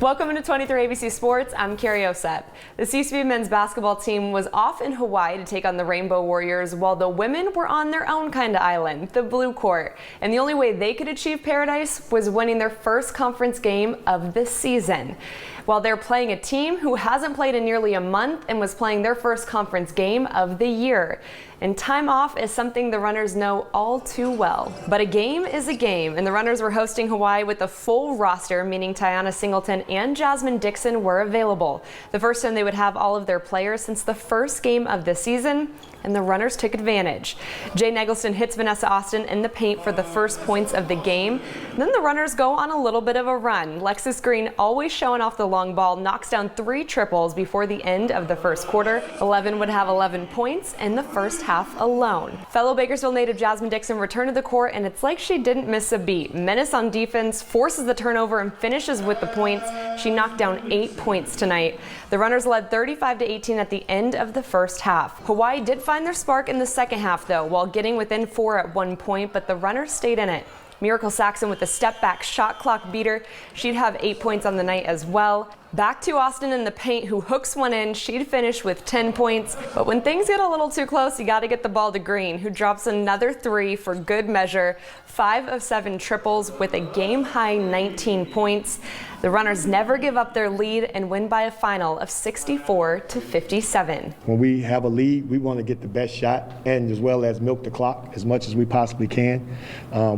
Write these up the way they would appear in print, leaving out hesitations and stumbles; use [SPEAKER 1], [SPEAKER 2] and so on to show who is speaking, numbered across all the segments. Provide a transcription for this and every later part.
[SPEAKER 1] Welcome to 23 ABC Sports. I'm Carrie Osep. The CSUB men's basketball team was off in Hawaii to take on the Rainbow Warriors, while the women were on their own kind of island, the Blue Court. And the only way they could achieve paradise was winning their first conference game of the season. While they're playing a team who hasn't played in nearly a month and was playing their first conference game of the year. And time off is something the runners know all too well. But a game is a game, and the runners were hosting Hawaii with a full roster, meaning Tiana Singleton and Jasmine Dixon were available. The first time they would have all of their players since the first game of the season, and the runners took advantage. Jay Neggleston hits Vanessa Austin in the paint for the first points of the game. Then the runners go on a little bit of a run. Lexus Green, always showing off the long ball, knocks down 3 triples before the end of the first quarter. 11 would have 11 points in the first half alone. Fellow Bakersfield native Jasmine Dixon returned to the court, and it's like she didn't miss a beat. Menace on defense, forces the turnover, and finishes with the points. She knocked down 8 points tonight. The runners led 35-18 at the end of the first half. Hawaii did find their spark in the second half, though, while getting within 4 at one point, but the runners stayed in it. Miracle Saxon with a step-back shot clock beater. She'd have 8 points on the night as well. Back to Austin in the paint, who hooks one in. She'd finish with 10 points. But when things get a little too close, you got to get the ball to Green, who drops another 3 for good measure. 5 of 7 triples with a game-high 19 points. The runners never give up their lead and win by a final of 64-57.
[SPEAKER 2] When we have a lead, we want to get the best shot and as well as milk the clock as much as we possibly can.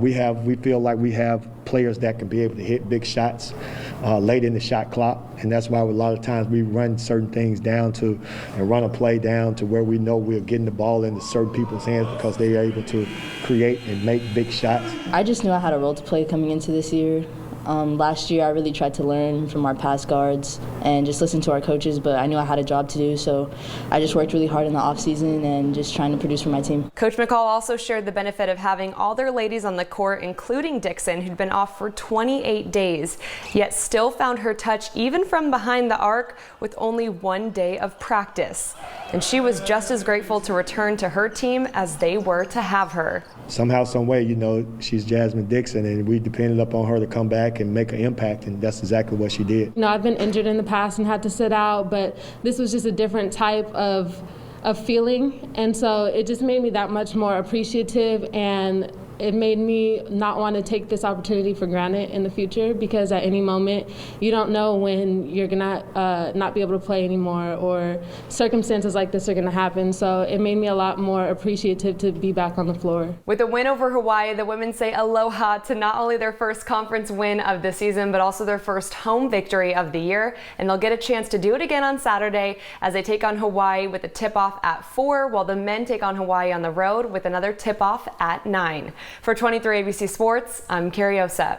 [SPEAKER 2] We feel like we have players that can be able to hit big shots late in the shot clock, and that's why a lot of times we run certain things down to and run a play down to where we know we're getting the ball into certain people's hands because they are able to create and make big shots.
[SPEAKER 3] I just knew I had a role to play coming into this year. Last year I really tried to learn from our past guards and just listen to our coaches, but I knew I had a job to do, so I just worked really hard in the offseason and just trying to produce for my team.
[SPEAKER 1] Coach McCall also shared the benefit of having all their ladies on the court, including Dixon, who'd been off for 28 days, yet still found her touch even from behind the arc with only 1 day of practice. And she was just as grateful to return to her team as they were to have her.
[SPEAKER 2] Somehow, some way, she's Jasmine Dixon, and we depended upon her to come back and make an impact, and that's exactly what she did.
[SPEAKER 4] I've been injured in the past and had to sit out, but this was just a different type of feeling, and so it just made me that much more appreciative, and it made me not want to take this opportunity for granted in the future, because at any moment you don't know when you're gonna not be able to play anymore, or circumstances like this are gonna happen. So it made me a lot more appreciative to be back on the floor.
[SPEAKER 1] With a win over Hawaii, the women say aloha to not only their first conference win of the season, but also their first home victory of the year. And they'll get a chance to do it again on Saturday as they take on Hawaii with a tip-off at 4, while the men take on Hawaii on the road with another tip-off at 9. For 23 ABC Sports, I'm Carrie Osep.